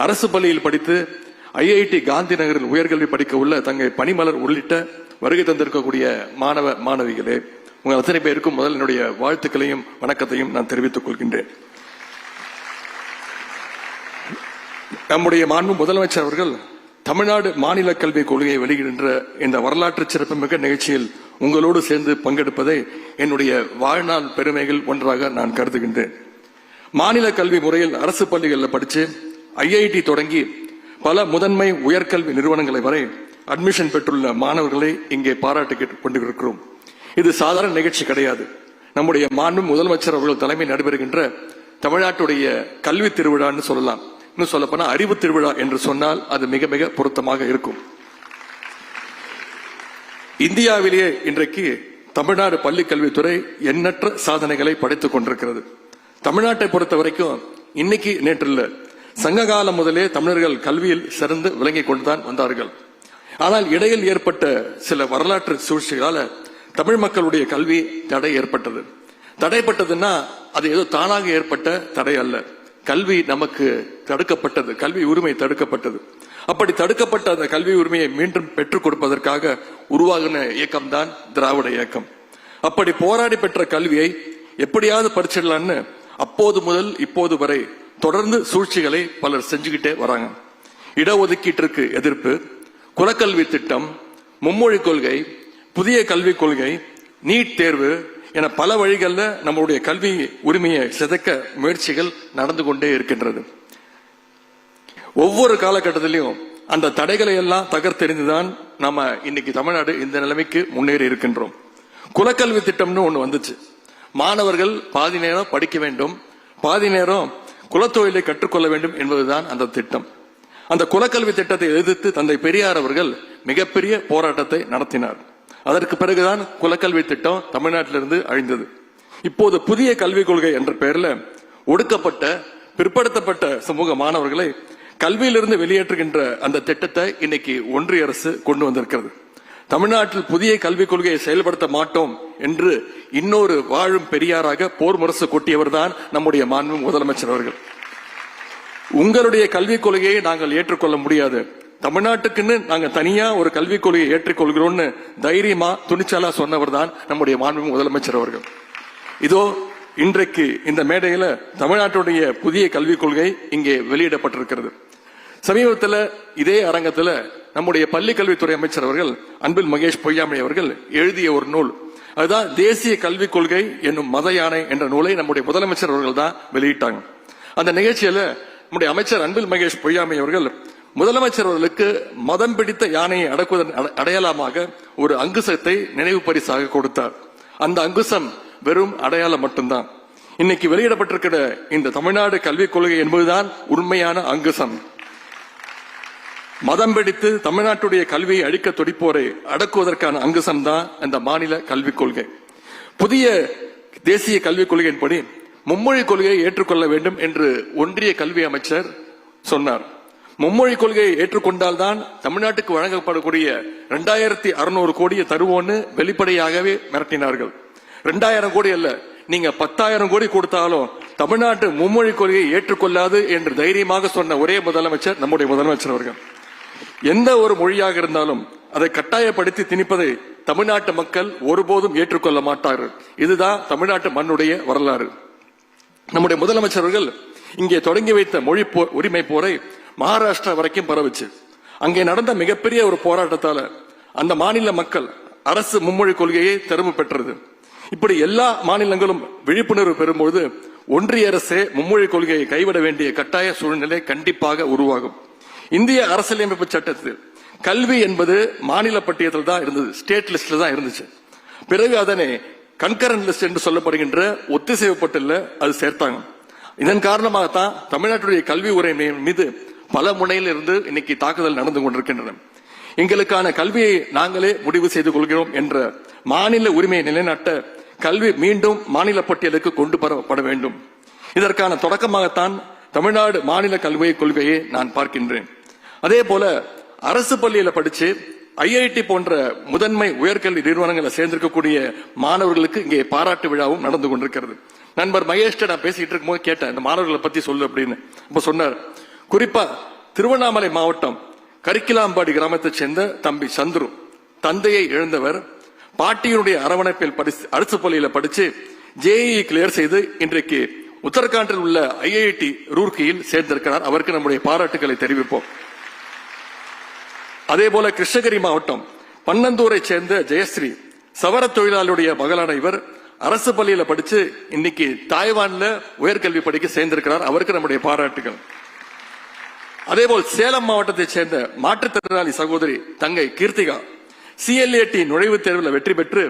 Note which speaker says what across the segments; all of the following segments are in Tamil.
Speaker 1: அரசு பள்ளியில் படித்து ஐஐடி காந்தி நகரில் உயர்கல்வி படிக்க உள்ள தங்கை பனிமலர் உள்ளிட்ட வருகை தந்திருக்கக்கூடிய மாணவ மாணவிகளே, உங்கள் அத்தனை பேருக்கும் முதல் என்னுடைய வாழ்த்துக்களையும் வணக்கத்தையும் நான் தெரிவித்துக் கொள்கின்றேன். நம்முடைய மாண்பு முதலமைச்சர் அவர்கள் தமிழ்நாடு மாநில கல்விக் கொள்கையை வெளியிடுகின்ற இந்த வரலாற்று சிறப்புமிக்க நிகழ்ச்சியில் உங்களோடு சேர்ந்து பங்கெடுப்பதை என்னுடைய வாழ்நாள் பெருமைகள் ஒன்றாக நான் கருதுகின்றேன். மாநில கல்வி முறையில் அரசு பள்ளிகளில் படித்து ஐஐடி தொடங்கி பல முதன்மை உயர்கல்வி நிறுவனங்களை வரை அட்மிஷன் பெற்றுள்ள மாணவர்களை இங்கே பாராட்டி கொண்டிருக்கிறோம். இது சாதாரண நிகழ்ச்சி கிடையாது. நம்முடைய மாண்பு முதலமைச்சர் அவர்கள் தலைமையில் நடைபெறுகின்ற தமிழ்நாட்டுடைய கல்வி திருவிழான்னு சொல்லலாம். இன்னும் சொல்லப்போனா அறிவு திருவிழா என்று சொன்னால் அது மிக மிக பொருத்தமாக இருக்கும். இந்தியாவிலேயே இன்றைக்கு தமிழ்நாடு பள்ளி கல்வித்துறை எண்ணற்ற சாதனைகளை படைத்துக் கொண்டிருக்கிறது. தமிழ்நாட்டை பொறுத்த வரைக்கும் இன்னைக்கு நேற்று இல்ல, சங்க காலம் முதலே தமிழர்கள் கல்வியில் சிறந்து விளங்கிக் கொண்டுதான் வந்தார்கள். ஆனால் இடையில் ஏற்பட்ட சில வரலாற்று சூழ்ச்சிகளால தமிழ் மக்களுடைய கல்வி தடை ஏற்பட்டது. தடைப்பட்டதுன்னா அது ஏதோ தானாக ஏற்பட்ட தடை அல்ல. கல்வி நமக்கு தடுக்கப்பட்டது, கல்வி உரிமை தடுக்கப்பட்டது. அப்படி தடுக்கப்பட்ட அந்த கல்வி உரிமையை மீண்டும் பெற்றுக் கொடுப்பதற்காக உருவாகின இயக்கம் தான் திராவிட இயக்கம். அப்படி போராடி பெற்ற கல்வியை எப்படியாவது பறிச்சிடலான்னு அப்போது முதல் இப்போது வரை தொடர்ந்து சூழ்ச்சிகளை பலர் செஞ்சுக்கிட்டே வராங்க. இடஒதுக்கீட்டிற்கு எதிர்ப்பு, குலக்கல்வி திட்டம், மும்மொழி கொள்கை, புதிய கல்விக் கொள்கை, நீட் தேர்வு என பல வழிகளில் நம்மளுடைய கல்வி உரிமையை சிதைக்க முயற்சிகள் நடந்து கொண்டே இருக்கின்றது. ஒவ்வொரு காலகட்டத்திலையும் அந்த தடைகளை எல்லாம் தகர்த்தெறிந்துதான் நாம இன்னைக்கு தமிழ்நாடு இந்த நிலைமைக்கு முன்னேறி இருக்கின்றோம். குலக்கல்வி திட்டம்னு ஒண்ணு வந்துச்சு. மாணவர்கள் பாதி நேரம் படிக்க வேண்டும், பாதி நேரம் குலத்தொழிலை கற்றுக்கொள்ள வேண்டும் என்பதுதான் அந்த திட்டம். அந்த குலக்கல்வி திட்டத்தை எதிர்த்து தந்தை பெரியார் அவர்கள் மிகப்பெரிய போராட்டத்தை நடத்தினார். அதற்கு பிறகுதான் குலக்கல்வி திட்டம் தமிழ்நாட்டிலிருந்து அழிந்தது. இப்போது புதிய கல்விக் கொள்கை என்ற பெயரில் ஒடுக்கப்பட்ட பிற்படுத்தப்பட்ட சமூக மாணவர்களை கல்வியிலிருந்து வெளியேற்றுகின்ற அந்த திட்டத்தை இன்னைக்கு ஒன்றிய அரசு கொண்டு வந்திருக்கிறது. தமிழ்நாட்டில் புதிய கல்விக் கொள்கையை செயல்படுத்த மாட்டோம் என்று இன்னொரு வாழும் பெரியாராக போர் முரசு கொட்டியவர் தான் நம்முடைய மாண்பு முதலமைச்சர் அவர்கள். உங்களுடைய கல்விக் கொள்கையை நாங்கள் ஏற்றுக்கொள்ள முடியாது, தமிழ்நாட்டுக்குன்னு நாங்க தனியா ஒரு கல்விக் கொள்கையை ஏற்றுக்கொள்கிறோம்னு தைரியமா துணிச்சலா சொன்னவர் தான் நம்முடைய மாண்பு முதலமைச்சர் அவர்கள். இதோ இன்றைக்கு இந்த மேடையில தமிழ்நாட்டுடைய புதிய கல்விக் கொள்கை இங்கே வெளியிடப்பட்டிருக்கிறது. சமீபத்தில் இதே அரங்கத்தில் நம்முடைய பள்ளி கல்வித்துறை அமைச்சர் அவர்கள் அன்பில் மகேஷ் பொய்யாமொழி அவர்கள் எழுதிய ஒரு நூல், அதுதான் தேசிய கல்விக் கொள்கை என்னும் மத யானை என்ற நூலை நம்முடைய முதலமைச்சர் அவர்கள் தான் வெளியிட்டாங்க. அந்த நிகழ்ச்சியில நம்முடைய அமைச்சர் அன்பில் மகேஷ் பொய்யாமொழி அவர்கள் முதலமைச்சர் அவர்களுக்கு மதம் பிடித்த யானையை அடக்குவதன் அடையாளமாக ஒரு அங்குசத்தை நினைவு பரிசாக கொடுத்தார். அந்த அங்குசம் வெறும் அடையாளம் மட்டும்தான். இன்னைக்கு வெளியிடப்பட்டிருக்கிற இந்த தமிழ்நாடு கல்விக் கொள்கை என்பதுதான் உண்மையான அங்குசம். மதம் பிடித்து தமிழ்நாட்டுடைய கல்வியை அழிக்க துடிப்போரை அடக்குவதற்கான அங்குசம் தான் இந்த மாநில கல்விக் கொள்கை. புதிய தேசிய கல்விக் கொள்கையின்படி மும்மொழி கொள்கையை ஏற்றுக்கொள்ள வேண்டும் என்று ஒன்றிய கல்வி அமைச்சர் சொன்னார். மும்மொழி கொள்கையை ஏற்றுக்கொண்டால்தான் தமிழ்நாட்டுக்கு வழங்கப்படக்கூடிய 2600 கோடியை தருவோன்னு வெளிப்படையாகவே மிரட்டினார்கள். 2000 கோடி அல்ல, நீங்க 10,000 கோடி கொடுத்தாலும் தமிழ்நாட்டு மும்மொழி கொள்கையை ஏற்றுக்கொள்ளாது என்று தைரியமாக சொன்ன ஒரே முதலமைச்சர் நம்முடைய முதலமைச்சர் அவர்கள். எந்த ஒரு மொழியாக இருந்தாலும் அதை கட்டாயப்படுத்தி திணிப்பதை தமிழ்நாட்டு மக்கள் ஒருபோதும் ஏற்றுக்கொள்ள மாட்டார்கள். இதுதான் தமிழ்நாட்டு மண்ணுடைய வரலாறு. நம்முடைய முதலமைச்சர் அவர்கள் இங்கே தொடங்கி வைத்த மொழி உரிமை போரை மகாராஷ்டிரா வரைக்கும் பரவுச்சு. அங்கே நடந்த மிகப்பெரிய ஒரு போராட்டத்தால அந்த மாநில மக்கள் அரசு மும்மொழி கொள்கையை திரும்ப பெற்றது. இப்படி எல்லா மாநிலங்களும் விழிப்புணர்வு பெறும்போது ஒன்றிய அரசே மும்மொழி கொள்கையை கைவிட வேண்டிய கட்டாய சூழ்நிலை கண்டிப்பாக உருவாகும். இந்திய அரசியலமைப்பு சட்டத்தில் கல்வி என்பது மாநில பட்டியலில் தான் இருந்தது, ஸ்டேட் லிஸ்ட்ல தான் இருந்துச்சு. பிறகு அதனை கன்கரண்ட் லிஸ்ட் என்று சொல்லப்படுகின்ற ஒத்திசைவு பட்டியலில் அது சேர்த்தாங்க. இதன் காரணமாகத்தான் தமிழ்நாட்டுடைய கல்வி உரிமை மீது பல முனையில் இருந்து இன்னைக்கு தாக்குதல் நடந்து கொண்டிருக்கின்றன. எங்களுக்கான கல்வியை நாங்களே முடிவு செய்து கொள்கிறோம் என்ற மாநில உரிமையை நிலைநாட்ட கல்வி மீண்டும் மாநில பட்டியலுக்கு கொண்டு வரப்பட வேண்டும். இதற்கான தொடக்கமாகத்தான் தமிழ்நாடு மாநில கல்வி கொள்கையை நான் பார்க்கின்றேன். அதே போல அரசு பள்ளியில படிச்சு ஐஐடி போன்ற முதன்மை உயர்கல்வி நிறுவனங்களை சேர்ந்திருக்கக்கூடிய மாணவர்களுக்கு இங்கே பாராட்டு விழாவும் நடந்து கொண்டிருக்கிறது. நண்பர் மகேஷ்ட நான் பேசிட்டு இருக்கும்போது கேட்டேன், இந்த மாணவர்களை பத்தி சொல்லு அப்படின்னு. இப்ப சொன்னார், குறிப்பா திருவண்ணாமலை மாவட்டம் கரிக்கிலாம்பாடி கிராமத்தைச் சேர்ந்த தம்பி சந்துரு தந்தையை இழந்தவர் பாட்டியினுடைய அரவணைப்பில் அரசு பள்ளியில படிச்சு ஜேஇ கிளியர் செய்து இன்றைக்கு உத்தரகாண்டில் உள்ள ஐஐடி ரூர்க்கியில் சேர்ந்திருக்கிறார். அவருக்கு நம்முடைய பாராட்டுகளை தெரிவிப்போம். அதே போல கிருஷ்ணகிரி மாவட்டம் பன்னந்தூரை சேர்ந்த ஜெயஸ்ரீ சவர தொழிலாளருடைய மகளான இவர் அரசு பள்ளியில படிச்சு இன்னைக்கு தாய்வான்ல உயர்கல்வி படிக்க சேர்ந்திருக்கிறார். அவருக்கு நம்முடைய பாராட்டுகள். அதேபோல் சேலம் மாவட்டத்தை சேர்ந்த மாற்றுத்திறனாளி சகோதரி தங்கை கீர்த்திகா CLAT நுழைவுத் தேர்வில் வெற்றி பெற்று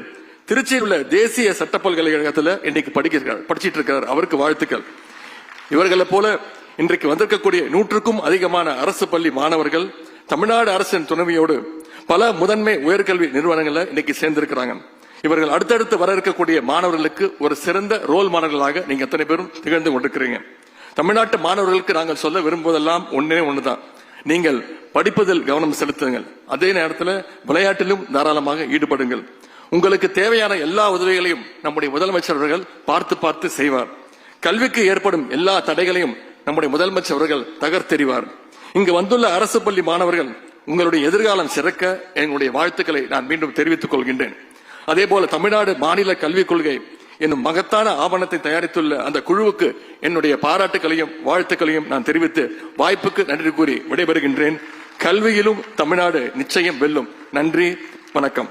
Speaker 1: திருச்சியில் உள்ள தேசிய சட்ட பல்கலைக்கழகத்தில் இன்னைக்கு படிச்சிட்டு இருக்கிறார். அவருக்கு வாழ்த்துக்கள். இவர்களை போல இன்றைக்கு வந்திருக்கக்கூடிய 100க்கும் அதிகமான அரசு பள்ளி மாணவர்கள் தமிழ்நாடு அரசின் துணையோடு பல முதன்மை உயர்கல்வி நிறுவனங்கள்ல இன்னைக்கு சேர்ந்திருக்கிறாங்க. இவர்கள் அடுத்தடுத்து வர இருக்கக்கூடிய மாணவர்களுக்கு ஒரு சிறந்த ரோல் மாடல்களாக நீங்க எத்தனை பேரும் திகழ்ந்து கொண்டிருக்கிறீங்க. தமிழ்நாட்டு மாணவர்களுக்கு நாங்கள் சொல்ல விரும்புவதெல்லாம் ஒன்றுதான், நீங்கள் படிப்பதில் கவனம் செலுத்துங்கள், அதே நேரத்தில் விளையாட்டிலும் தாராளமாக ஈடுபடுங்கள். உங்களுக்கு தேவையான எல்லா உதவிகளையும் நம்முடைய முதலமைச்சர் அவர்கள் பார்த்து செய்வார். கல்விக்கு ஏற்படும் எல்லா தடைகளையும் நம்முடைய முதலமைச்சர் அவர்கள் தகர்த்தெறிவார். இங்கு வந்துள்ள அரசு பள்ளி மாணவர்கள் உங்களுடைய எதிர்காலம் சிறக்க எங்களுடைய வாழ்த்துக்களை நான் மீண்டும் தெரிவித்துக் கொள்கின்றேன். அதே போல தமிழ்நாடு மாநில கல்விக் கொள்கை என்னும் மகத்தான ஆவணத்தை தயாரித்துள்ள அந்த குழுவுக்கு என்னுடைய பாராட்டுகளையும் வாழ்த்துக்களையும் நான் தெரிவித்து வாய்ப்புக்கு நன்றி கூறி விடைபெறுகின்றேன். கல்வியிலும் தமிழ்நாடு நிச்சயம் வெல்லும். நன்றி, வணக்கம்.